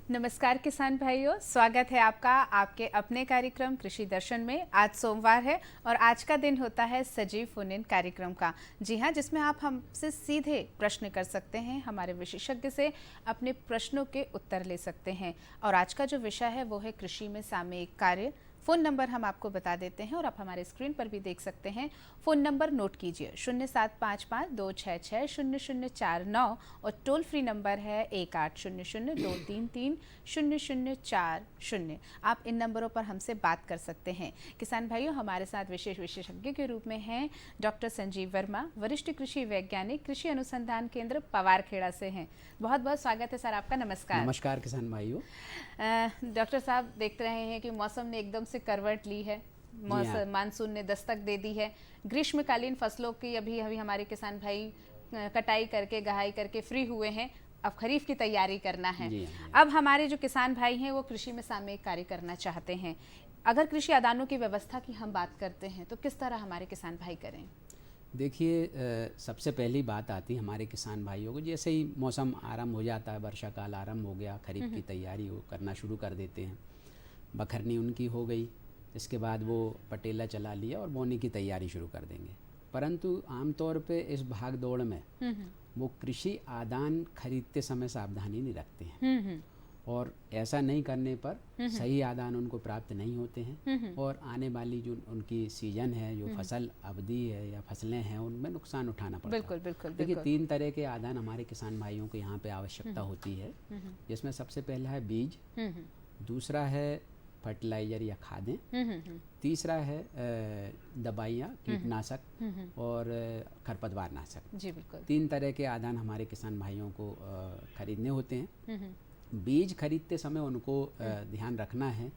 नमस्कार किसान भाइयों, स्वागत है आपका आपके अपने कार्यक्रम कृषि दर्शन में। आज सोमवार है और आज का दिन होता है सजीव फोन इन कार्यक्रम का। जी हाँ, जिसमें आप हमसे सीधे प्रश्न कर सकते हैं, हमारे विशेषज्ञ से अपने प्रश्नों के उत्तर ले सकते हैं। और आज का जो विषय है वो है कृषि में सामयिक कार्य। फ़ोन नंबर हम आपको बता देते हैं और आप हमारे स्क्रीन पर भी देख सकते हैं। फ़ोन नंबर नोट कीजिए 0755-266-0049 और टोल फ्री नंबर है 1800-233-0040। आप इन नंबरों पर हमसे बात कर सकते हैं। किसान भाइयों, हमारे साथ विशेष विशेषज्ञ के रूप में हैं डॉक्टर संजीव वर्मा, वरिष्ठ कृषि वैज्ञानिक, कृषि अनुसंधान केंद्र पवारखेड़ा से हैं। बहुत बहुत स्वागत है सर आपका। नमस्कार। नमस्कार किसान भाइयों। डॉक्टर साहब, देख रहे हैं कि मौसम ने एकदम से करवट ली है। मानसून ने दस्तक दे दी है। ग्रीष्मकालीन फसलों की अभी अभी हमारे किसान भाई कटाई करके गहाई करके फ्री हुए हैं। अब खरीफ की तैयारी करना है। अब हमारे जो किसान भाई हैं वो कृषि में सामयिक कार्य करना चाहते हैं। अगर कृषि आदानों की व्यवस्था की हम बात करते हैं तो किस तरह हमारे किसान भाई करें? देखिए, सबसे पहली बात आती है हमारे किसान भाइयों को, जैसे ही मौसम आरंभ हो जाता है, वर्षा काल आरंभ हो गया, खरीफ की तैयारी करना शुरू कर देते हैं। बखरनी उनकी हो गई, इसके बाद वो पटेला चला लिया और बोने की तैयारी शुरू कर देंगे। परंतु आमतौर पे इस भाग दौड़ में वो कृषि आदान खरीदते समय सावधानी नहीं रखते हैं और ऐसा नहीं करने पर सही आदान उनको प्राप्त नहीं होते हैं और आने वाली जो उनकी सीजन है, जो फसल अवधि है या फसलें हैं, उनमें नुकसान उठाना पड़ता है। बिल्कुल बिल्कुल। देखिए, 3 तरह के आदान हमारे किसान भाइयों को यहाँ पे आवश्यकता होती है, जिसमें सबसे पहला है बीज, दूसरा है फर्टिलाइजर या खादें, तीसरा है दवाइयाँ, कीटनाशक और खरपतवार नाशक। जी बिल्कुल। 3 तरह के आदान हमारे किसान भाइयों को खरीदने होते हैं। बीज खरीदते समय उनको ध्यान रखना है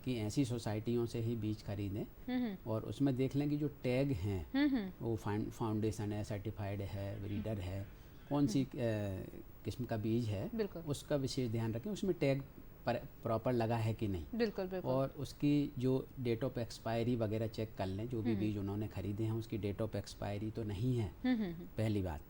कि ऐसी सोसाइटियों से ही बीज खरीदें और उसमें देख लें कि जो टैग हैं वो फाउंडेशन है, सर्टिफाइड है, ब्रीडर है, कौन सी किस्म का बीज है उसका विशेष ध्यान रखें। उसमें टैग प्रॉपर लगा है कि नहीं। बिल्कुल बिल्कुल। और उसकी जो डेट ऑफ एक्सपायरी वगैरह चेक कर लें। जो भी बीज उन्होंने खरीदे हैं उसकी डेट ऑफ एक्सपायरी तो नहीं है, पहली बात।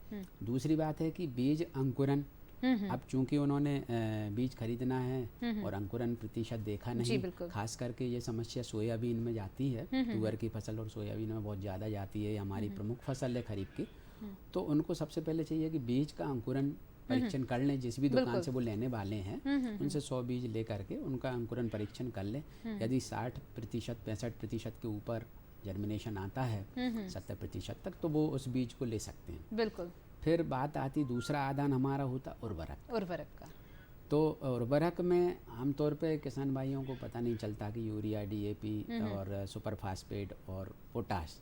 दूसरी बात है कि बीज अंकुरन, अब चूंकि उन्होंने बीज खरीदना है और अंकुरन प्रतिशत देखा नहीं, खास करके ये समस्या सोयाबीन में जाती है। तुअर की फसल और सोयाबीन में बहुत ज़्यादा जाती है, हमारी प्रमुख फसल है खरीफ की। तो उनको सबसे पहले चाहिए कि बीज का अंकुरन परीक्षण कर लें। जिस भी दुकान से वो लेने वाले हैं उनसे 100 बीज ले करके उनका अंकुरन परीक्षण कर लें। यदि 60%, 65% के ऊपर जर्मिनेशन आता है, 70% तक, तो वो उस बीज को ले सकते हैं। बिल्कुल। फिर बात आती, दूसरा आदान हमारा होता उर्वरक का। तो उर्वरक में आमतौर पे किसान भाइयों को पता नहीं चलता कि यूरिया, डीएपी और सुपर फास्फेट और पोटाश,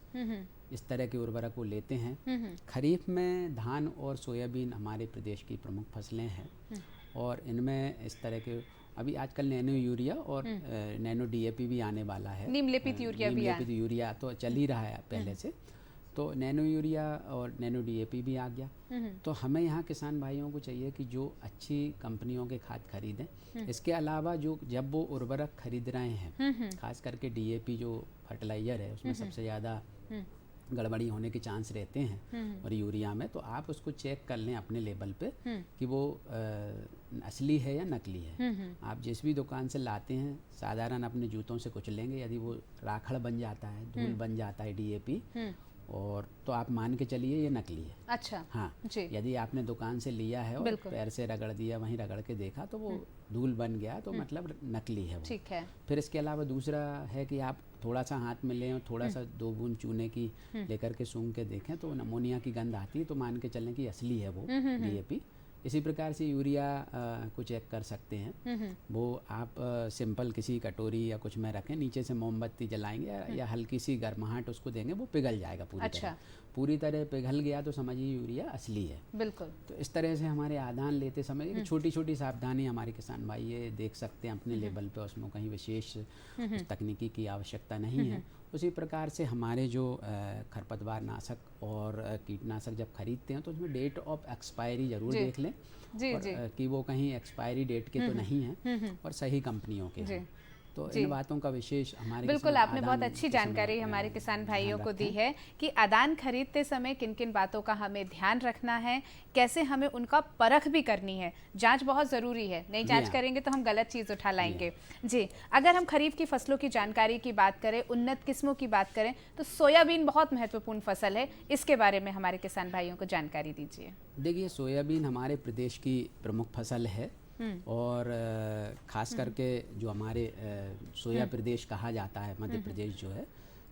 इस तरह के उर्वरक वो लेते हैं। खरीफ में धान और सोयाबीन हमारे प्रदेश की प्रमुख फसलें हैं और इनमें इस तरह के अभी आजकल नैनो यूरिया और नैनो डीएपी भी आने वाला है। नीमलेपित यूरिया तो चल ही रहा है पहले से, तो नैनो यूरिया और नैनो डीएपी भी आ गया। तो हमें यहाँ किसान भाइयों को चाहिए कि जो अच्छी कंपनियों के खाद खरीदें। इसके अलावा जो जब वो उर्वरक खरीद रहे हैं, खास करके डीएपी जो फर्टिलाइजर है उसमें सबसे ज़्यादा गड़बड़ी होने के चांस रहते हैं और यूरिया में, तो आप उसको चेक कर लें अपने लेवल पे कि वो असली है या नकली है। आप जिस भी दुकान से लाते हैं साधारण अपने जूतों से कुचलेंगे, यदि वो राखड़ बन जाता है, धूल बन जाता है डीएपी, और तो आप मान के चलिए ये नकली है। अच्छा। हाँ जी। यदि आपने दुकान से लिया है और पैर से रगड़ दिया, वहीं रगड़ के देखा तो वो धूल बन गया, तो मतलब नकली है वो। ठीक है। फिर इसके अलावा दूसरा है कि आप थोड़ा सा हाथ में लें और थोड़ा सा 2 बूंद चूने की लेकर के सूंघ के देखें तो अमोनिया की गंध आती है, तो मान के चलें कि असली है वो डीएपी। इसी प्रकार से यूरिया को चेक कर सकते हैं। वो आप सिंपल किसी कटोरी या कुछ में रखें, नीचे से मोमबत्ती जलाएंगे या हल्की सी गर्माहट उसको देंगे, वो पिघल जाएगा पूरी तरह पिघल गया तो समझिए यूरिया असली है। बिल्कुल। तो इस तरह से हमारे आदान लेते समय छोटी छोटी सावधानी हमारे किसान भाई ये देख सकते हैं अपने लेवल पे, उसमें कहीं विशेष तकनीकी की आवश्यकता नहीं है। उसी प्रकार से हमारे जो खरपतवार नाशक और कीटनाशक जब खरीदते हैं तो उसमें डेट ऑफ एक्सपायरी ज़रूर देख लें जी, और जी। कि वो कहीं एक्सपायरी डेट के तो नहीं हैं और सही कंपनियों के हैं। तो जी। इन बातों का विशेष हमारे बिल्कुल, आपने बहुत आदान अच्छी किस्म जानकारी में, हमारे किसान ध्यान भाइयों को दी रखें। है कि आदान खरीदते समय किन किन बातों का हमें ध्यान रखना है, कैसे हमें उनका परख भी करनी है। जांच बहुत ज़रूरी है, नहीं जी जांच हाँ। करेंगे तो हम गलत चीज़ उठा जी लाएंगे। जी, अगर हम खरीफ की फसलों की जानकारी की बात करें, उन्नत किस्मों की बात करें, तो सोयाबीन बहुत महत्वपूर्ण फसल है। इसके बारे में हमारे किसान भाइयों को जानकारी दीजिए। देखिए, सोयाबीन हमारे प्रदेश की प्रमुख फसल है और ख़ास करके जो हमारे सोया प्रदेश कहा जाता है, मध्य प्रदेश जो है,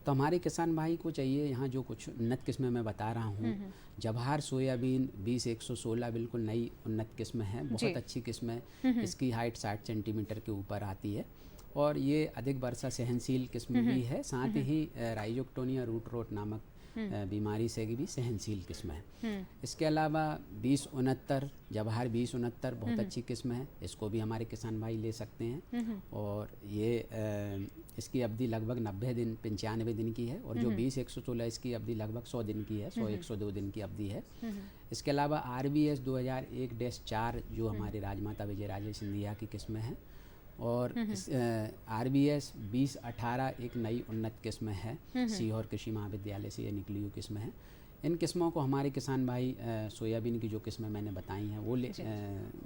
तो हमारे किसान भाई को चाहिए यहाँ जो कुछ उन्नत किस्में मैं बता रहा हूँ। जवाहर सोयाबीन 20-116 बिल्कुल नई उन्नत किस्म है, बहुत अच्छी किस्म है। इसकी हाइट 60 सेंटीमीटर के ऊपर आती है और ये अधिक वर्षा सहनशील किस्म भी है। साथ ही राइजोक्टोनिया रूट रोट नामक बीमारी से भी सहनशील किस्म है। इसके अलावा 2069 जवाहर 2069 बहुत अच्छी किस्म है, इसको भी हमारे किसान भाई ले सकते हैं और ये इसकी अवधि लगभग 90 दिन 95 दिन की है और जो 20-116 इसकी अवधि लगभग 100 दिन की है, 100-102 दिन की अवधि है। इसके अलावा RBS 2001-4 जो हमारे राजमाता विजयराजे सिंधिया की किस्म है और RBS 2018 एक नई उन्नत किस्म है, सीहोर कृषि महाविद्यालय से ये निकली हुई किस्म है। इन किस्मों को हमारे किसान भाई सोयाबीन की जो किस्में मैंने बताई हैं वो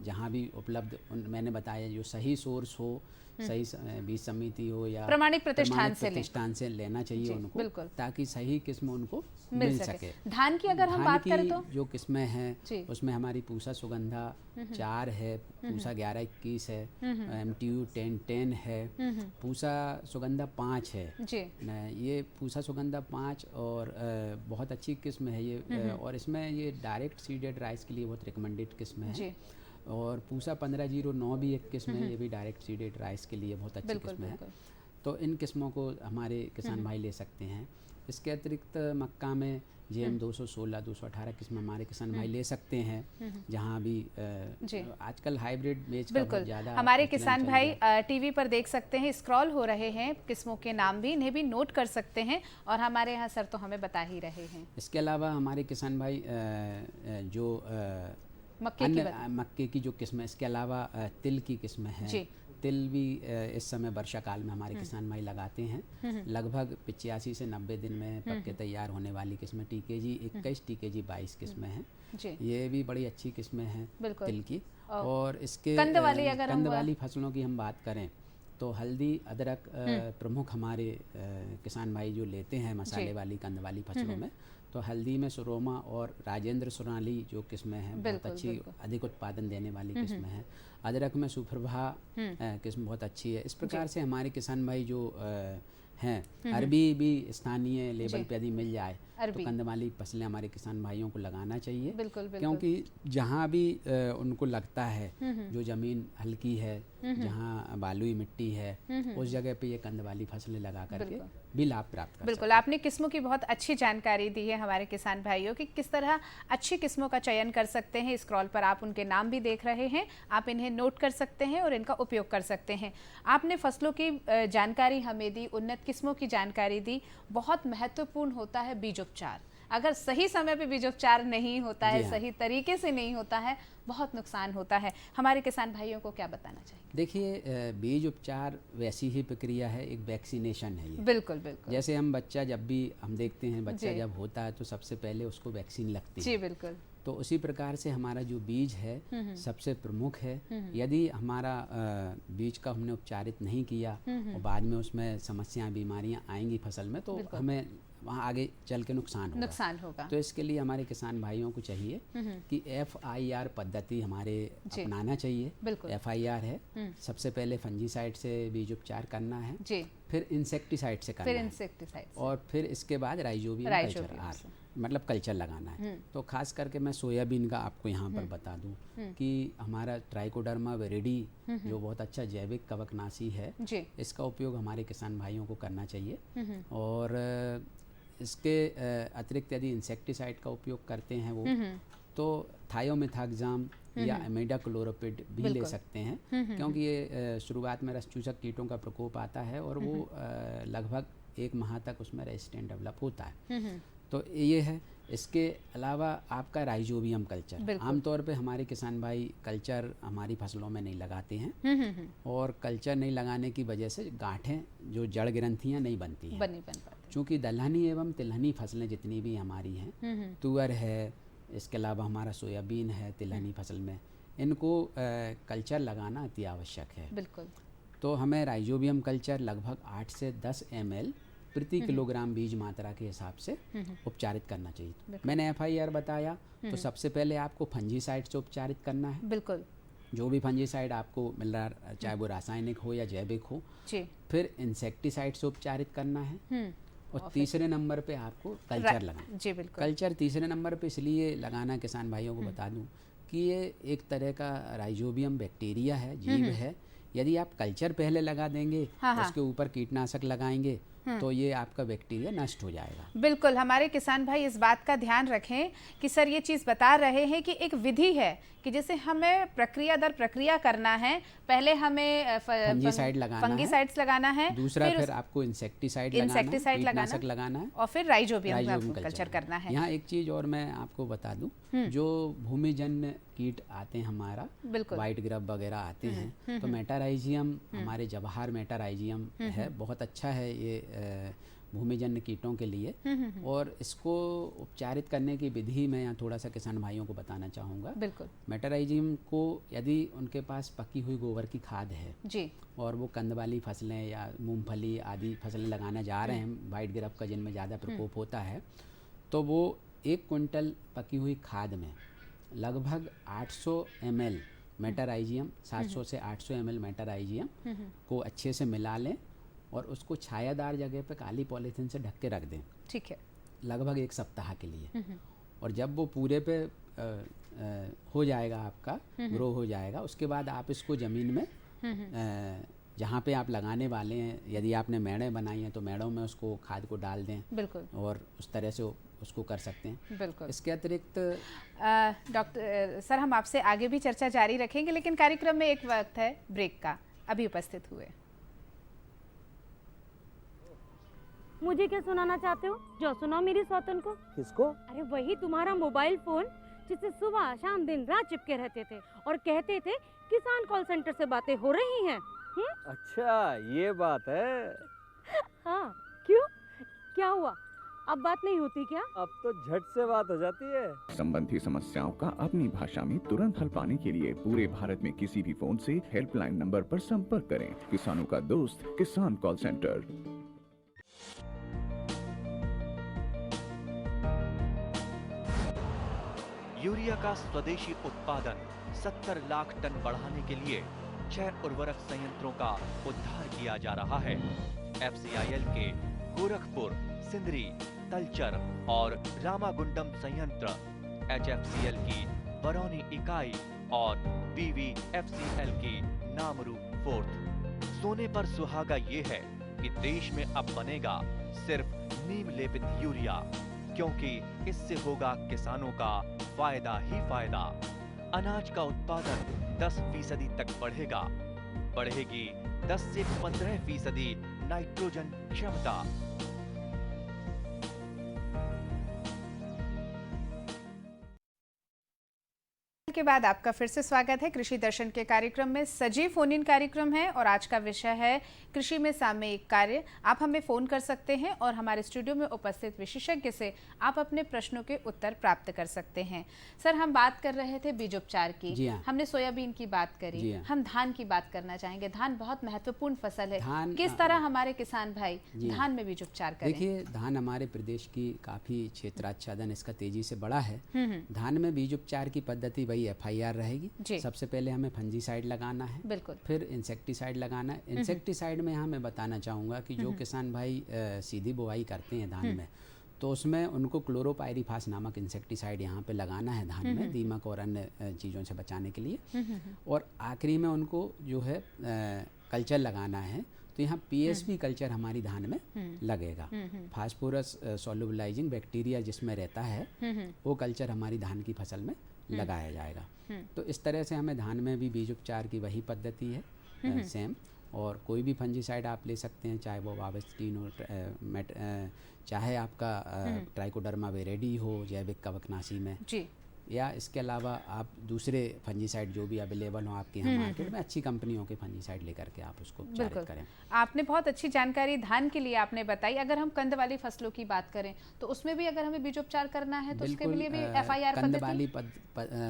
जहाँ भी उपलब्ध मैंने बताया जो सही सोर्स हो, सही बीज समिति हो या प्रमाणित प्रतिष्ठान से लेना चाहिए उनको, ताकि सही किस्म उनको मिल सके। धान की अगर हम बात करें तो जो किस्में हैं उसमें हमारी पूसा सुगंधा 4 है, पूसा 11-21 है, MTU 10-10 है, पूसा सुगंधा 5 है जी। ये पूसा सुगंधा 5 और बहुत अच्छी किस्म है ये और इसमें ये डायरेक्ट सीडेड राइस के लिए बहुत रिकमेंडेड किस्म है जी। और पूसा 1509 भी एक किस्म है, ये भी डायरेक्ट सीडेड राइस के लिए बहुत अच्छी किस्म है। तो इन किस्मों को हमारे किसान भाई ले सकते हैं। इसके अतिरिक्त मक्का में GM 216 218 किस्म हमारे किसान भाई ले सकते हैं, जहाँ भी आजकल हाइब्रिड बेच का बहुत ज़्यादा हमारे किसान भाई टीवी पर देख सकते हैं, स्क्रॉल हो रहे हैं किस्मों के नाम भी, इन्हें भी नोट कर सकते हैं और हमारे यहाँ सर तो हमें बता ही रहे हैं। इसके अलावा हमारे किसान भाई जो मक्के की जो किस्म है, इसके अलावा तिल की किस्म है, तिल भी इस समय वर्षा काल में हमारे किसान भाई लगाते हैं। लगभग 85 से 90 दिन में पक के तैयार होने वाली किस्म TKG 21 TKG 22 किस्म है, ये भी बड़ी अच्छी किस्म है तिल की। और इसके कंद वाली फसलों की हम बात करें तो हल्दी अदरक प्रमुख हमारे किसान भाई जो लेते हैं मसाले वाली कंद वाली फसलों में, तो हल्दी में सुरोमा और राजेंद्र सोनाली जो किस्में हैं बहुत अच्छी अधिक उत्पादन देने वाली किस्म है। अदरक में सुप्रभा किस्म बहुत अच्छी है। इस प्रकार से हमारे किसान भाई जो हैं, अरबी भी स्थानीय लेवल पे यदि मिल जाए तो कंद वाली फसलें हमारे किसान भाइयों को लगाना चाहिए। क्योंकि जहाँ भी उनको लगता है जो ज़मीन हल्की है, जहाँ बालुई मिट्टी है, उस जगह पे ये कंद वाली फसलें लगा करके भी लाभ प्राप्त कर बिल्कुल, आपने किस्मों की बहुत अच्छी जानकारी दी है हमारे किसान भाइयों की, किस तरह अच्छी किस्मों का चयन कर सकते हैं। स्क्रॉल पर आप उनके नाम भी देख रहे हैं, आप इन्हें नोट कर सकते हैं और इनका उपयोग कर सकते हैं। आपने फसलों की जानकारी हमें दी, उन्नत किस्मों की जानकारी दी। बहुत महत्वपूर्ण होता है बीजोपचार। अगर सही समय पे बीजोपचार नहीं होता है, सही तरीके से नहीं होता है, बहुत नुकसान होता है। हमारे किसान भाइयों को क्या बताना चाहिए? देखिए, बीज उपचार वैसी ही प्रक्रिया है, एक वैक्सीनेशन है ये। बिल्कुल बिल्कुल। जैसे हम बच्चा जब भी हम देखते हैं बच्चा जब होता है तो सबसे पहले उसको वैक्सीन लगती है। जी बिल्कुल। तो उसी प्रकार से हमारा जो बीज है सबसे प्रमुख है। यदि हमारा बीज का हमने उपचारित नहीं किया और बाद में उसमें समस्याएं बीमारियां आएंगी फसल में, तो हमें वहाँ आगे चल के नुकसान होगा। तो इसके लिए हमारे किसान भाइयों को चाहिए कि FIR पद्धति हमारे अपनाना चाहिए। FIR है, सबसे पहले फंजीसाइड से बीज उपचार करना है, फिर इंसेक्टिसाइड से करना है और फिर इसके बाद राइजोबियम कल्चर मतलब कल्चर लगाना है। तो खास करके मैं सोयाबीन का आपको यहाँ पर बता दूं कि हमारा ट्राइकोडर्मा विरिडी जो बहुत अच्छा जैविक कवकनाशी है, इसका उपयोग हमारे किसान भाइयों को करना चाहिए। और इसके अतिरिक्त यदि इंसेक्टिसाइड का उपयोग करते हैं वो, तो थायोमिथाक्साम या इमिडाक्लोरोपिड भी ले सकते हैं, क्योंकि ये शुरुआत में रसचूसक कीटों का प्रकोप आता है और वो लगभग 1 माह तक उसमें रेजिस्टेंट डेवलप होता है। तो ये है। इसके अलावा आपका राइजोबियम कल्चर, बिल्कुल। आमतौर पे हमारे किसान भाई कल्चर हमारी फसलों में नहीं लगाते हैं और कल्चर नहीं लगाने की वजह से गांठें जो जड़ ग्रंथियां नहीं बनती हैं, बन पाते। चूँकि दलहनी एवं तिलहनी फसलें जितनी भी हमारी हैं, तुअर है, इसके अलावा हमारा सोयाबीन है तिलहनी फसल में, इनको कल्चर लगाना अति आवश्यक है। बिल्कुल। तो हमें राइजोबियम कल्चर लगभग 8 से 10 ml प्रति किलोग्राम बीज मात्रा के हिसाब से उपचारित करना चाहिए। मैंने FIR बताया, तो सबसे पहले आपको फंजीसाइड से उपचारित करना है। बिल्कुल। जो भी फंजीसाइड आपको मिल रहा है, चाहे वो रासायनिक हो या जैविक हो। जी। फिर इंसेक्टिसाइड से उपचारित करना है और तीसरे नंबर पे आपको कल्चर लगाना। जी बिल्कुल। कल्चर तीसरे नंबर पे इसलिए लगाना, किसान भाइयों को बता दूं कि ये एक तरह का राइजोबियम बैक्टीरिया है, जीव है। यदि आप कल्चर पहले लगा देंगे, उसके ऊपर कीटनाशक लगाएंगे, तो ये आपका बैक्टीरिया नष्ट हो जाएगा। बिल्कुल, हमारे किसान भाई इस बात का ध्यान रखें कि सर ये चीज़ बता रहे हैं कि एक विधि है कि जैसे हमें प्रक्रिया दर प्रक्रिया करना है। पहले हमें फंजीसाइड फंगीसाइड्स लगाना है, दूसरा फिर आपको इंसेक्टिसाइड लगाना है और फिर राइजोबियम कल्चर करना है। यहाँ एक चीज़ और मैं आपको बता दूं, जो भूमिजन्य कीट आते हैं हमारा, वाइट ग्रब वगैरह आते हैं, तो मेटाराइजियम, हमारे जवाहर मेटाराइजियम है, बहुत अच्छा है ये भूमिजन्य कीटों के लिए। और इसको उपचारित करने की विधि मैं यहाँ थोड़ा सा किसान भाइयों को बताना चाहूँगा। बिल्कुल। मेटाराइजियम को यदि उनके पास पकी हुई गोबर की खाद है जी, और वो कंद वाली फसलें या मूंगफली आदि फसलें लगाने जा रहे हैं वाइट ग्रब का, जिनमें ज़्यादा प्रकोप होता है, तो वो 1 क्विंटल पकी हुई खाद में लगभग 800 ml मेटाराइजियम, 700 से 800 ml मेटाराइजियम को अच्छे से मिला लें और उसको छायादार जगह पे काली पॉलीथीन से ढक के रख दें। ठीक है। लगभग 1 सप्ताह के लिए। और जब वो पूरे पे हो जाएगा, आपका ग्रो हो जाएगा, उसके बाद आप इसको ज़मीन में जहाँ पे आप लगाने वाले हैं, यदि आपने मेड़े बनाई हैं तो मेड़ों में उसको खाद को डाल दें। बिल्कुल। और उस तरह से उसको कर सकते हैं। बिल्कुल। इसके अतिरिक्त डॉक्टर सर, हम आपसे आगे भी चर्चा जारी रखेंगे, लेकिन कार्यक्रम में एक वक्त है ब्रेक का, अभी उपस्थित हुए। मुझे क्या सुनाना चाहते हो? जो सुनाओ मेरी सौतन को। किसको? अरे वही तुम्हारा मोबाइल फोन जिससे सुबह शाम दिन रात चिपके रहते थे और कहते थे किसान कॉल सेंटर से बातें हो रही हैं। अच्छा, ये बात है। हाँ, क्यों? क्या हुआ? अब बात नहीं होती क्या? अब तो झट से बात हो जाती है। संबंधी समस्याओं का अपनी भाषा में तुरंत हल पाने के लिए पूरे भारत में किसी भी फोन से हेल्पलाइन नंबर पर संपर्क करें। किसानों का दोस्त किसान कॉल सेंटर। यूरिया का स्वदेशी उत्पादन 70 लाख टन बढ़ाने के लिए 6 उर्वरक संयंत्रों का उद्धार किया जा रहा है। FCIL के गोरखपुर, सिंदरी, तलचर और रामागुंडम संयंत्र, HFCL की बरौनी इकाई और BVFCL की नामरू फोर्थ। सोने पर सुहागा ये है कि देश में अब बनेगा सिर्फ नीम लेपित यूरिया, क्योंकि इससे होगा किसानों का फायदा ही फायदा। अनाज का उत्पादन 10% तक बढ़ेगा। बढ़ेगी 10 से 15% नाइट्रोजन क्षमता। के बाद आपका फिर से स्वागत है कृषि दर्शन के कार्यक्रम में। सजीव फोन इन कार्यक्रम है और आज का विषय है कृषि में सामयिक कार्य। आप हमें फ़ोन कर सकते हैं और हमारे स्टूडियो में उपस्थित विशेषज्ञ से आप अपने प्रश्नों के उत्तर प्राप्त कर सकते हैं। सर, हम बात कर रहे थे बीजोपचार की। जी हाँ। हमने सोयाबीन की बात करी। हाँ। हम धान की बात करना चाहेंगे। धान बहुत महत्वपूर्ण फसल है। किस तरह हमारे किसान भाई धान में बीजोपचार करें? देखिए, धान हमारे प्रदेश की काफ़ी क्षेत्राच्छादन इसका तेजी से बढ़ा है। धान में बीजोपचार की पद्धति वही FIR रहेगी। सबसे पहले हमें फंजीसाइड लगाना है। बिल्कुल। फिर इंसेक्टिसाइड लगाना है। इंसेक्टिसाइड में यहाँ मैं बताना चाहूँगा कि जो किसान भाई सीधी बुआई करते हैं धान में, तो उसमें उनको क्लोरोपाइरीफास नामक इंसेक्टिसाइड यहाँ पे लगाना है धान में, दीमक और अन्य चीज़ों से बचाने के लिए। और आखिरी में उनको जो है कल्चर लगाना है, तो यहाँ PSP कल्चर हमारी धान में लगेगा। फास्फोरस सोल्युबलाइजिंग बैक्टीरिया जिसमें रहता है, वो कल्चर हमारी धान की फसल में लगाया जाएगा। तो इस तरह से हमें धान में भी बीज उपचार की वही पद्धति है सेम। और कोई भी फंजीसाइड आप ले सकते हैं, चाहे वो वावेस्टीन हो, चाहे आपका ट्राइकोडर्मा विरिडी हो जैविक कवकनाशी में, जी, या इसके अलावा आप दूसरे फंजीसाइड जो भी अवेलेबल हो आपके यहाँ मार्केट में, अच्छी कंपनियों के फंजीसाइड लेकर के आप उसको उपचारित करें। आपने बहुत अच्छी जानकारी धान के लिए आपने बताई। अगर हम कंद वाली फसलों की बात करें तो उसमें भी अगर हमें बीजोपचार करना है तो उसके लिए भी FIR कंद वाली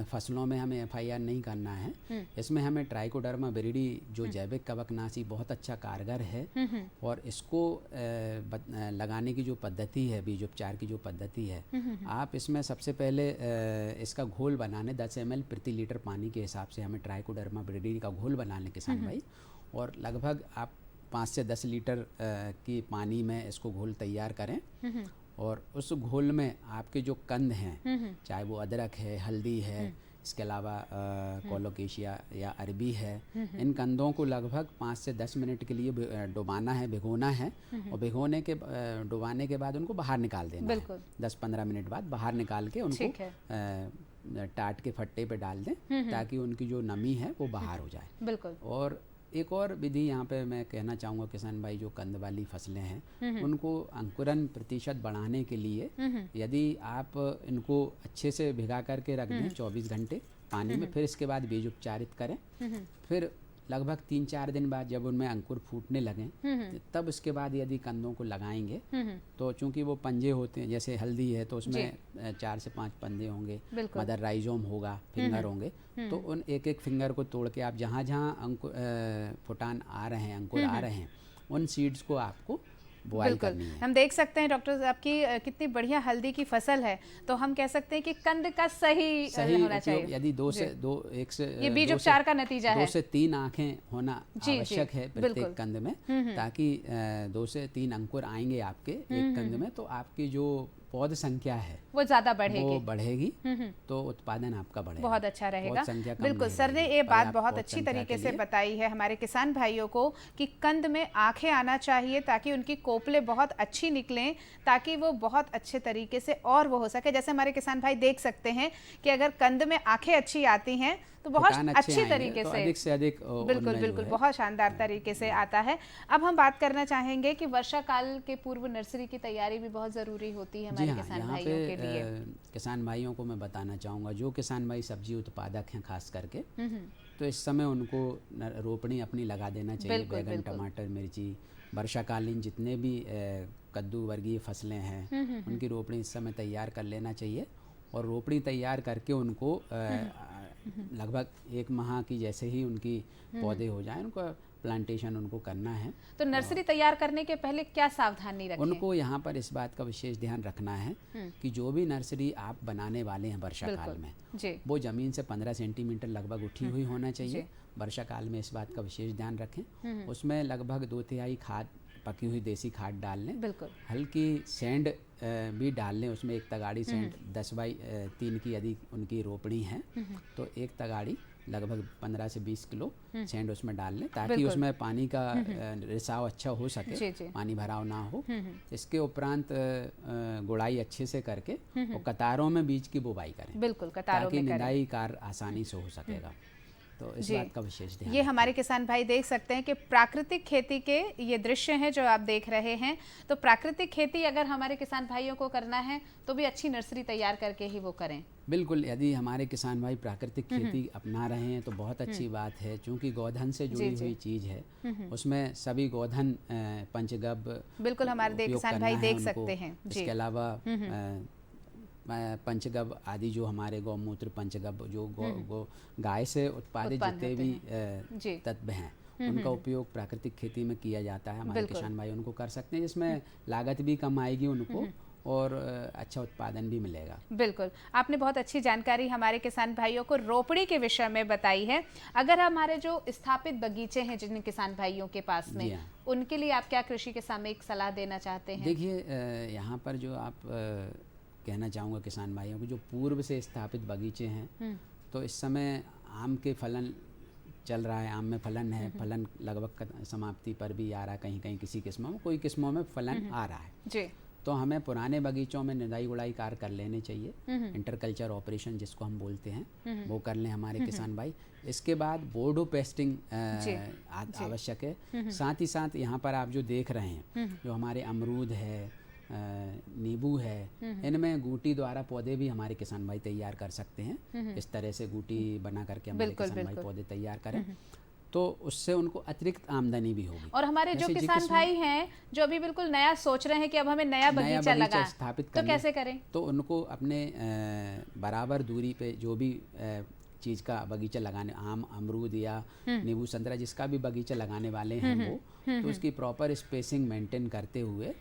फसलों में हमें FIR नहीं करना है। इसमें हमें ट्राइकोडर्मा विरिडी जो जैविक कवकनाशी बहुत अच्छा कारगर है, और इसको लगाने की जो पद्धति है, बीजोपचार की जो पद्धति है, आप इसमें सबसे पहले इसका घोल बनाने 10 ml प्रति लीटर पानी के हिसाब से हमें ट्राइकोडर्मा विरिडी का घोल बनाने किसान भाई, और लगभग आप 5 से 10 लीटर की पानी में इसको घोल तैयार करें, और उस घोल में आपके जो कंद हैं, चाहे वो अदरक है, हल्दी है, इसके अलावा कोलोकेशिया या अरबी है, इन कंदों को लगभग 5 से 10 मिनट के लिए डुबाना है, भिगोना है, और डुबाने के बाद उनको बाहर निकाल देना है। 10-15 मिनट बाद बाहर निकाल के उनको टाट के फट्टे पे डाल दें, ताकि उनकी जो नमी है वो बाहर हो जाए। बिल्कुल। और एक और विधि यहाँ पे मैं कहना चाहूँगा किसान भाई, जो कंद वाली फसलें हैं उनको अंकुरन प्रतिशत बढ़ाने के लिए यदि आप इनको अच्छे से भिगा करके रख दें 24 घंटे पानी में, फिर इसके बाद बीज उपचारित करें, फिर लगभग 3-4 दिन बाद जब उनमें अंकुर फूटने लगें तब उसके बाद यदि कंदों को लगाएंगे तो चूंकि वो पंजे होते हैं, जैसे हल्दी है तो उसमें 4 से 5 पंजे होंगे, मदर राइजोम होगा, फिंगर होंगे, तो उन एक फिंगर को तोड़ के आप जहाँ फुटान आ रहे हैं, अंकुर आ रहे हैं, उन सीड्स को आपको बुआई करनी है। हम देख सकते हैं डॉक्टर साहब की कितनी बढ़िया हल्दी की फसल है, तो हम कह सकते हैं कि कंद का सही होना चाहिए। यदि ये बीज उपचार का नतीजा है। 2 से 3 आंखें होना आवश्यक है प्रत्येक कंद में, ताकि 2 से 3 अंकुर आएंगे आपके एक कंद में, तो आपकी जो पौध संख्या है वो ज्यादा बढ़ेगी, तो उत्पादन आपका बढ़ेगा, बहुत अच्छा रहेगा। संख्या कम बिल्कुल नहीं सर ने रहेगी। ये और बात आप बहुत पौध अच्छी संख्या तरीके के से लिए बताई है हमारे किसान भाइयों को कि कंद में आंखें आना चाहिए, ताकि उनकी कोपले बहुत अच्छी निकलें, ताकि वो बहुत अच्छे तरीके से और वो हो सके। जैसे हमारे किसान भाई देख सकते हैं कि अगर कंद में आंखें अच्छी आती हैं तो बहुत अच्छी तरीके तो से अधिक से अधिक बिल्कुल बहुत शानदार तरीके से आता है। अब हम बात करना चाहेंगे कि वर्षा काल के पूर्व नर्सरी की तैयारी भी बहुत ज़रूरी होती है हमारे किसान भाइयों के लिए। किसान भाइयों को मैं बताना चाहूँगा, जो किसान भाई सब्जी उत्पादक हैं खास करके, तो इस समय उनको रोपनी अपनी लगा देना चाहिए। बैगन, टमाटर, मिर्ची, वर्षाकालीन जितने भी कद्दू वर्गीय फसलें हैं उनकी रोपनी इस समय तैयार कर लेना चाहिए, और रोपनी तैयार करके उनको लगभग 1 माह की जैसे ही उनकी पौधे हो जाएं, उनको प्लांटेशन उनको करना है। तो नर्सरी तैयार करने के पहले क्या सावधानी रखें? उनको यहाँ पर इस बात का विशेष ध्यान रखना है कि जो भी नर्सरी आप बनाने वाले हैं वर्षा काल में, वो ज़मीन से 15 सेंटीमीटर लगभग उठी हुई होना चाहिए। वर्षा काल में इस बात का विशेष ध्यान रखें। उसमें लगभग 2/3 खाद, पकी हुई देसी खाद डाल लें, हल्की सैंड भी डाल लें, उसमें 1 तगाड़ी सैंड 10x3 की यदि उनकी रोपणी है तो 1 तगाड़ी लगभग 15 से 20 किलो सैंड उसमें डाल लें, ताकि उसमें पानी का रिसाव अच्छा हो सके, पानी भराव ना हो। इसके उपरांत गुड़ाई अच्छे से करके और कतारों में बीज की बुवाई करें, ताकि निदाई कार्य आसानी से हो सकेगा। तो इस बात का विशेष ध्यान। ये हमारे किसान भाई देख सकते हैं कि प्राकृतिक खेती के ये दृश्य हैं जो आप देख रहे हैं। तो प्राकृतिक खेती अगर हमारे किसान भाइयों को करना है तो भी अच्छी नर्सरी तैयार करके ही वो करें। बिल्कुल, यदि हमारे किसान भाई प्राकृतिक खेती अपना रहे हैं तो बहुत अच्छी बात है, क्योंकि गोधन से जुड़ी हुई चीज़ है, उसमें सभी गोधन पंचगव्य बिल्कुल हमारे किसान भाई देख सकते हैं। इसके अलावा पंचगव्य आदि जो हमारे गौमूत्र, पंचगव्य जो गाय से उत्पादित जितने भी तत्व हैं उनका उपयोग प्राकृतिक खेती में किया जाता है। हमारे किसान भाई उनको कर सकते हैं, जिसमें लागत भी कम आएगी उनको और अच्छा उत्पादन भी मिलेगा। बिल्कुल, आपने बहुत अच्छी जानकारी हमारे किसान भाइयों को रोपड़ी के विषय में बताई है। अगर हमारे जो स्थापित बगीचे हैं जिन किसान भाइयों के पास में, उनके लिए आप क्या कृषि के सामयिक सलाह देना चाहते हैं? देखिए, यहाँ पर जो आप कहना चाहूँगा किसान भाइयों को, जो पूर्व से स्थापित बगीचे हैं, तो इस समय आम के फलन चल रहा है, आम में फलन है, फलन लगभग समाप्ति पर भी आ रहा है, कहीं कहीं किसी किस्मों में, कोई किस्मों में फलन आ रहा है। तो हमें पुराने बगीचों में निदाई गुड़ाई कार्य कर लेने चाहिए, इंटरकल्चर ऑपरेशन जिसको हम बोलते हैं वो कर लें हमारे किसान भाई। इसके बाद बोर्डो पेस्टिंग आवश्यक है। साथ ही साथ यहाँ पर आप जो देख रहे हैं जो हमारे अमरूद है, नींबू है, इनमें गूटी द्वारा पौधे भी हमारे किसान भाई तैयार कर सकते हैं। इस तरह से गूटी बना करके हमारे किसान भाई पौधे तैयार करें तो उससे उनको अतिरिक्त आमदनी भी होगी। और हमारे जो किसान भाई हैं जो अभी बिल्कुल नया सोच रहे हैं कि अब हमें नया बगीचा लगाएं, स्थापित तो कैसे करें? तो उनको अपने बराबर दूरी पे जो भी चीज़ का बगीचा लगाने, आम, अमरूद या नींबू, संतरा, जिसका भी बगीचा लगाने वाले हैं वो, तो उसकी प्रॉपर स्पेसिंग मेंटेन करते हुए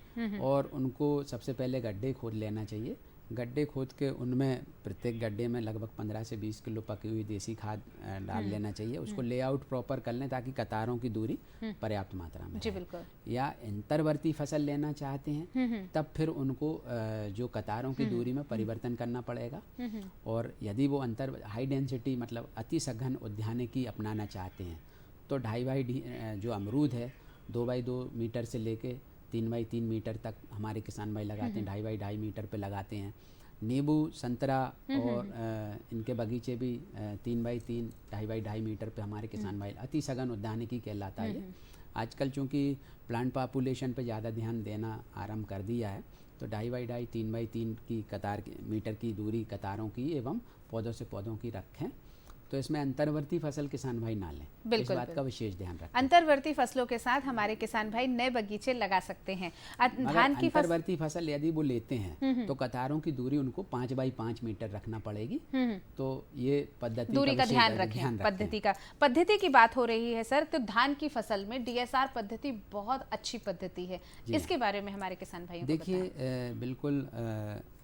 और उनको सबसे पहले गड्ढे खोद लेना चाहिए। गड्ढे खोद के उनमें प्रत्येक गड्ढे में लगभग 15 से 20 किलो पकी हुई देसी खाद डाल लेना चाहिए। उसको लेआउट प्रॉपर कर लें ताकि कतारों की दूरी पर्याप्त मात्रा में जी बिल्कुल। या अंतर्वर्ती फसल लेना चाहते हैं तब फिर उनको जो कतारों की दूरी में परिवर्तन करना पड़ेगा। और यदि वो हाई डेंसिटी मतलब अति सघन उद्यानिकी अपनाना चाहते हैं तो 2.5 बाई जो अमरूद है 2 बाई 2 मीटर से लेके 3 बाई 3 मीटर तक हमारे किसान भाई लगाते हैं, 2.5 बाई 2.5 मीटर पे लगाते हैं। नींबू, संतरा और इनके बगीचे भी 3 बाई 3, 2.5 बाई 2.5 मीटर पे हमारे किसान भाई, अति सघन उद्यानिकी कहलाता है। आजकल चूँकि प्लांट पॉपुलेशन पे ज़्यादा ध्यान देना आरंभ कर दिया है तो 2.5 बाई 2.5, 3 बाई 3 की कतार मीटर की दूरी कतारों की एवं पौधों से पौधों की रखें। तो इसमें अंतर्वर्ती फसल किसान भाई ना लें, इस बात का विशेष ध्यान रखें। अंतर्वर्ती फसलों के साथ हमारे किसान भाई नए बगीचे लगा सकते हैं। धान की अंतर्वर्ती फसल यदि वो लेते हैं तो कतारों की दूरी उनको 5 बाई 5 मीटर रखना पड़ेगी। तो ये पद्धति दूरी का ध्यान रखें। पद्धति की बात हो रही है सर, तो धान की फसल में DSR पद्धति बहुत अच्छी पद्धति है, इसके बारे में हमारे किसान भाइयों को बताएं। देखिए बिल्कुल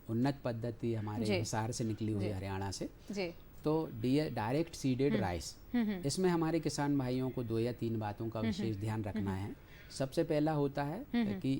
उन्नत पद्धति हमारे हिसार से निकली हुई, हरियाणा से जी। तो डायरेक्ट सीडेड राइस, इसमें हमारे किसान भाइयों को 2 या 3 बातों का विशेष ध्यान रखना है। सबसे पहला होता है कि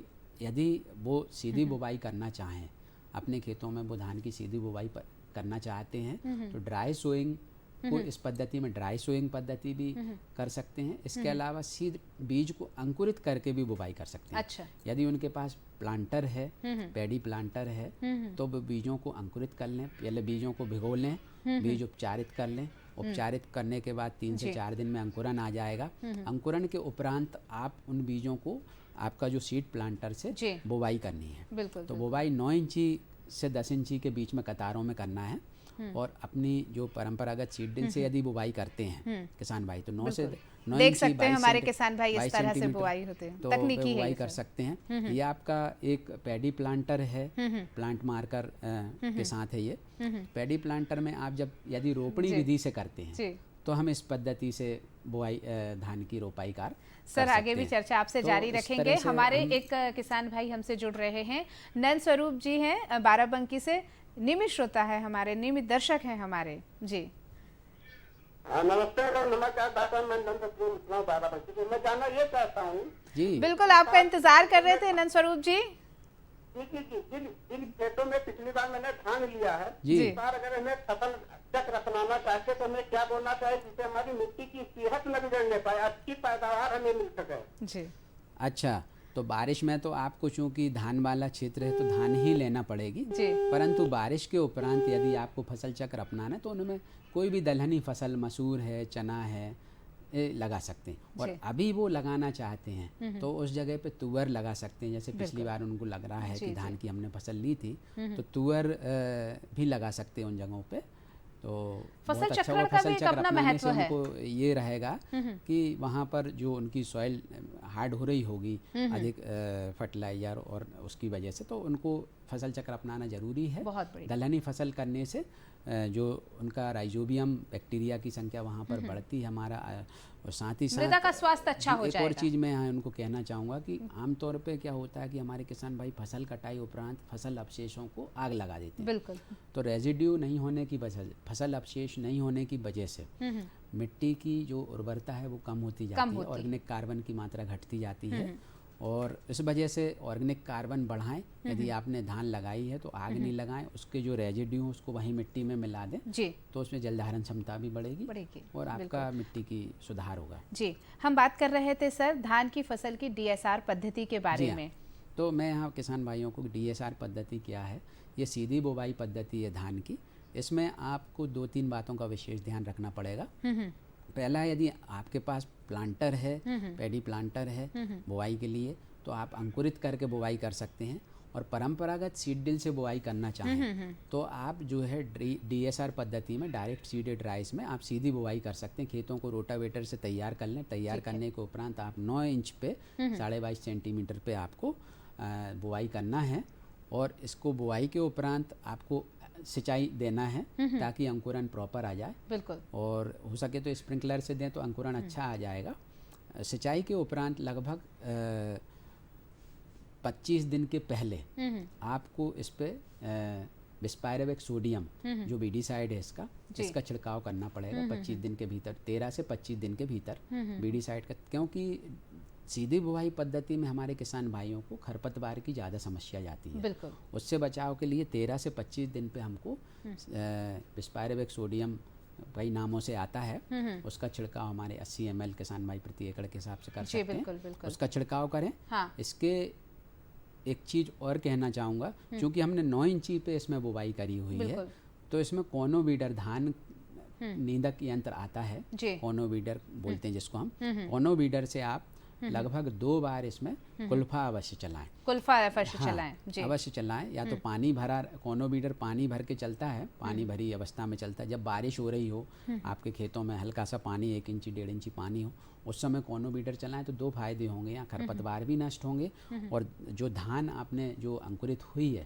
यदि वो सीधी बुवाई करना चाहें, अपने खेतों में वो धान की सीधी बुवाई करना चाहते हैं तो ड्राई सोइंग को इस पद्धति में ड्राई सोइंग पद्धति भी कर सकते हैं। इसके अलावा सीध बीज को अंकुरित करके भी बुवाई कर सकते हैं। अच्छा। यदि उनके पास प्लांटर है, पैडी प्लांटर है, तो वो बीजों को अंकुरित कर लें, पहले बीजों को भिगो लें, बीज उपचारित कर लें। उपचारित करने के बाद 3 से 4 दिन में अंकुरन आ जाएगा। अंकुरन के उपरांत आप उन बीजों को आपका जो सीड प्लांटर से बुवाई करनी है। बिल्कुल, तो बुवाई 9 इंची से 10 इंची के बीच में कतारों में करना है। और अपनी जो परंपरागत सीड ड्रिल से यदि बुवाई करते हैं किसान भाई तो 9 से 9 देख सकते हैं हमारे किसान भाई इस तरह से बुवाई होते हैं, तो तकनीकी बुवाई कर सकते हैं। ये आपका एक पैडी प्लांटर है, प्लांट मार्कर के साथ है ये। पैडी प्लांटर में आप जब यदि रोपणी विधि से करते हैं तो हम इस पद्धति से बुआई धान की रोपाई कार सर आगे भी चर्चा आपसे जारी रखेंगे। हमारे एक किसान भाई हमसे जुड़ रहे हैं, नंद स्वरूप जी हैं बाराबंकी से, नियमित श्रोता है हमारे, नियमित दर्शक हैं हमारे जी। नमस्ते नमस्कार दादा, मैं नंद स्वरूप बाराबंकी से। मैं जानना ये चाहता हूँ जी, बिल्कुल आपका इंतजार कर रहे थे नंद स्वरूप जी। जिन खेतों में पिछली बार मैंने धान लिया है, इस बार अगर हमें फसल चक्र अपनाना चाहते तो हमें क्या बोलना चाहिए जिससे हमारी मिट्टी की सेहत न बिगड़ने पाए, अच्छी पैदावार हमें मिल सके जी। अच्छा, तो बारिश में तो आपको चूंकि धान वाला क्षेत्र है तो धान ही लेना पड़ेगी जी। परंतु बारिश के उपरांत यदि आपको फसल चक्र अपनाना है तो उनमें कोई भी दलहनी फसल, मसूर है, चना है, लगा सकते हैं। और अभी वो लगाना चाहते हैं तो उस जगह पे तुअर लगा सकते हैं। जैसे पिछली बार उनको लग रहा है कि धान की हमने फसल ली थी तो तुअर भी लगा सकते हैं उन जगहों पे। तो फसल चक्र का भी एक अपना महत्व है। उनको ये रहेगा कि वहाँ पर जो उनकी सॉइल हार्ड हो रही होगी अधिक फर्टिलाइजर और उसकी वजह से, तो उनको फसल चक्र अपनाना जरूरी है। दलहनी फसल करने से जो उनका राइजोबियम बैक्टीरिया की संख्या वहाँ पर बढ़ती है हमारा, और साथ ही साथ मृदा का स्वास्थ्य अच्छा हो जाएगा। एक और चीज़ मैं यहाँ उनको कहना चाहूँगा कि आमतौर पे क्या होता है कि हमारे किसान भाई फसल कटाई उपरांत फसल अवशेषों को आग लगा देते हैं। बिल्कुल। तो रेजिड्यू नहीं होने की वजह, फसल अवशेष नहीं होने की वजह से मिट्टी की जो उर्वरता है वो कम होती जाती है, ऑर्गेनिक कार्बन की मात्रा घटती जाती है। और इस वजह से ऑर्गेनिक कार्बन बढ़ाएं। यदि आपने धान लगाई है तो आग नहीं लगाएं, उसके जो रेजिड्यू हैं उसको वहीं मिट्टी में मिला दें जी। तो उसमें जल धारण क्षमता भी बढ़ेगी और आपका मिट्टी की सुधार होगा जी। हम बात कर रहे थे सर धान की फसल की DSR पद्धति के बारे में। तो मैं यहाँ किसान भाइयों को DSR पद्धति क्या है, ये सीधी बुवाई पद्धति है धान की। इसमें आपको 2-3 बातों का विशेष ध्यान रखना पड़ेगा। पहला, यदि आपके पास प्लांटर है, पैडी प्लांटर है बुवाई के लिए, तो आप अंकुरित करके बुवाई कर सकते हैं। और परंपरागत सीड ड्रिल से बुवाई करना चाहें तो आप जो है DSR पद्धति में, डायरेक्ट सीडेड राइस में आप सीधी बुवाई कर सकते हैं। खेतों को रोटावेटर से तैयार कर लें। तैयार करने के उपरांत आप 9 इंच पे 22.5 सेंटीमीटर पे आपको बुवाई करना है। और इसको बुवाई के उपरांत आपको सिंचाई देना है ताकि अंकुरन प्रॉपर आ जाए। बिल्कुल। और हो सके तो स्प्रिंकलर से दें तो अंकुरन अच्छा आ जाएगा। सिंचाई के उपरांत लगभग 25 दिन के पहले आपको इस पे बिस्पायरवेक सोडियम जो बीडीसाइड है इसका छिड़काव करना पड़ेगा 25 दिन के भीतर, 13 से 25 दिन के भीतर बीडीसाइड का। क्योंकि सीधी बुवाई पद्धति में हमारे किसान भाइयों को खरपतवार की ज़्यादा समस्या जाती है। बिल्कुल। उससे बचाव के लिए 13 से 25 दिन पे हमको बिस्पायरवेक सोडियम कई नामों से आता है, उसका छिड़काव हमारे 80 ml किसान भाई प्रति एकड़ के हिसाब से कर सकते हैं। बिल्कुल। उसका छिड़काव करें। हाँ। इसके एक चीज़ और कहना चाहूँगा, क्योंकि हमने 9 इंची पे इसमें बुवाई करी हुई है, तो इसमें कोनो वीडर धान नींदक यंत्र आता है, कोनो वीडर बोलते हैं जिसको हम। कोनो वीडर से आप लगभग 2 बार इसमें कुल्फा अवश्य चलाएं। कुल्फा अवश्य चलाएं जी। अवश्य चलाएं। या तो पानी भरा, कोनो वीडर पानी भर के चलता है, पानी भरी अवस्था में चलता है। जब बारिश हो रही हो, आपके खेतों में हल्का सा पानी, 1 इंची 1.5 इंची पानी हो, उस समय कोनो वीडर चलाएं तो 2 फायदे होंगे। यहाँ खरपतवार भी नष्ट होंगे और जो धान आपने जो अंकुरित हुई है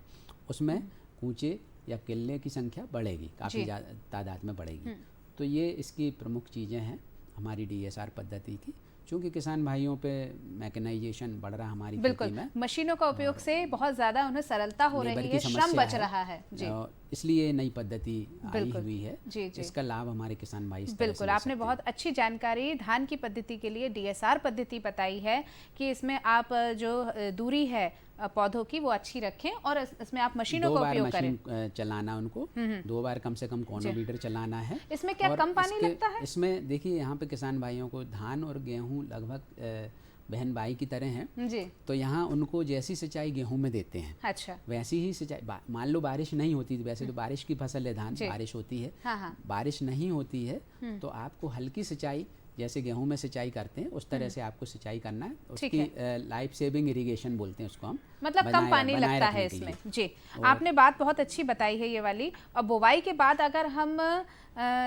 उसमें कूचे या किल्ले की संख्या बढ़ेगी, काफ़ी तादाद में बढ़ेगी। तो ये इसकी प्रमुख चीज़ें हैं हमारी DSR पद्धति की। चूँकि किसान भाइयों पे मैकेनाइजेशन बढ़ रहा हमारी खेती में, मशीनों का उपयोग से बहुत ज़्यादा उन्हें सरलता हो रही है, श्रम बच रहा है जी। इसलिए नई पद्धति आई हुई है जी। इसका लाभ हमारे किसान भाई इस तरह बिल्कुल। से ले आपने सकते बहुत अच्छी जानकारी धान की पद्धति के लिए DSR पद्धति बताई है कि इसमें आप जो दूरी है पौधों की वो अच्छी रखें और इसमें आप मशीनों का उपयोग करें। 2 बार मशीन चलाना उनको, 2 बार कम से कम कोनो वीडर चलाना है। इसमें क्या कम पानी लगता है? इसमें देखिए, यहाँ पे किसान भाइयों को धान और गेहूँ लगभग बहन भाई की तरह हैं जी। तो यहाँ उनको जैसी सिंचाई गेहूं में देते हैं, अच्छा, वैसी ही सिंचाई। मान लो बारिश नहीं होती, वैसे तो बारिश की फसल है धान, बारिश होती है। हाँ। बारिश नहीं होती है तो आपको हल्की सिंचाई, जैसे गेहूं में सिंचाई करते हैं उस तरह से आपको सिंचाई करना है। उसकी लाइफ सेविंग इरिगेशन बोलते हैं उसको हम, मतलब कम पानी लगता है इसमें जी। आपने बात बहुत अच्छी बताई है ये वाली। और बुवाई के बाद अगर हम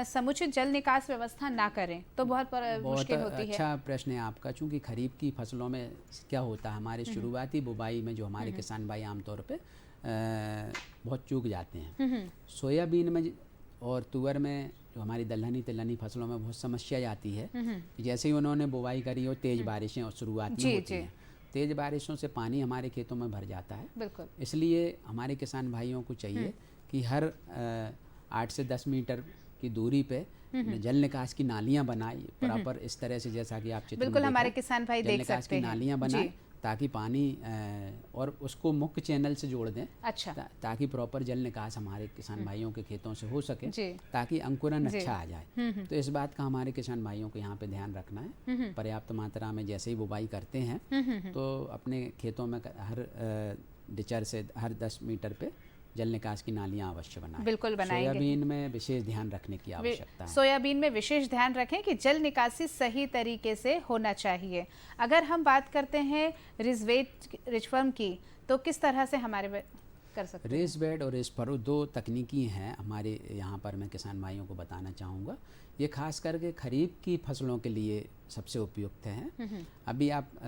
समुचित जल निकास व्यवस्था ना करें तो बहुत मुश्किल होती है। अच्छा प्रश्न है आपका। चूँकि खरीफ की फसलों में क्या होता है, हमारे शुरुआती बुवाई में जो हमारे किसान भाई आमतौर पे बहुत चूक जाते हैं। सोयाबीन में और तुअर में, जो हमारी दलहनी तिलहनी फसलों में बहुत समस्या आती है। जैसे ही उन्होंने बुवाई करी हो, तेज़ बारिशें और शुरुआत में होती हैं, तेज़ बारिशों से पानी हमारे खेतों में भर जाता है। बिल्कुल। इसलिए हमारे किसान भाइयों को चाहिए कि हर 8 से 10 मीटर की दूरी पे जल निकास की नालियां बनाई प्रॉपर, इस तरह से जैसा कि आप चित्र में बिल्कुल हमारे किसान भाई देख सकते हैं, नालियां बनाएं ताकि पानी और उसको मुख्य चैनल से जोड़ दें। अच्छा। ताकि प्रॉपर जल निकास हमारे किसान भाइयों के खेतों से हो सके, ताकि अंकुरन अच्छा आ जाए। तो इस बात का हमारे किसान भाइयों को यहाँ पे ध्यान रखना है। पर्याप्त मात्रा में जैसे ही बुवाई करते हैं तो अपने खेतों में हर डिचर से हर 10 मीटर पे जल निकास की नालियां अवश्य बनाएं। बिल्कुल बनाएंगे। सोयाबीन में विशेष ध्यान रखने की आवश्यकता है। सोयाबीन में विशेष ध्यान रखें कि जल निकासी सही तरीके से होना चाहिए। अगर हम बात करते हैं रिजवर्म की, तो किस तरह से हमारे कर सकते हैं? रेस बेड और रेस फरो 2 तकनीकी हैं हमारे यहाँ पर, मैं किसान भाइयों को बताना चाहूँगा। ये खास करके खरीफ की फसलों के लिए सबसे उपयुक्त हैं। अभी आप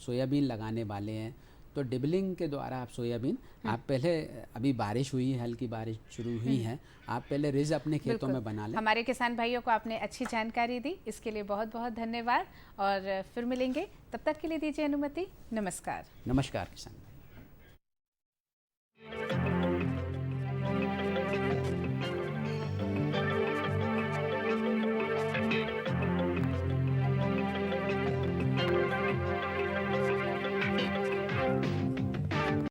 सोयाबीन लगाने वाले हैं तो डिबलिंग के द्वारा आप सोयाबीन, आप पहले, अभी बारिश हुई है, हल्की बारिश शुरू हुई है, आप पहले रिज अपने खेतों में बना लें। हमारे किसान भाइयों को आपने अच्छी जानकारी दी, इसके लिए बहुत बहुत धन्यवाद। और फिर मिलेंगे, तब तक के लिए दीजिए अनुमति। नमस्कार। नमस्कार किसान भाई।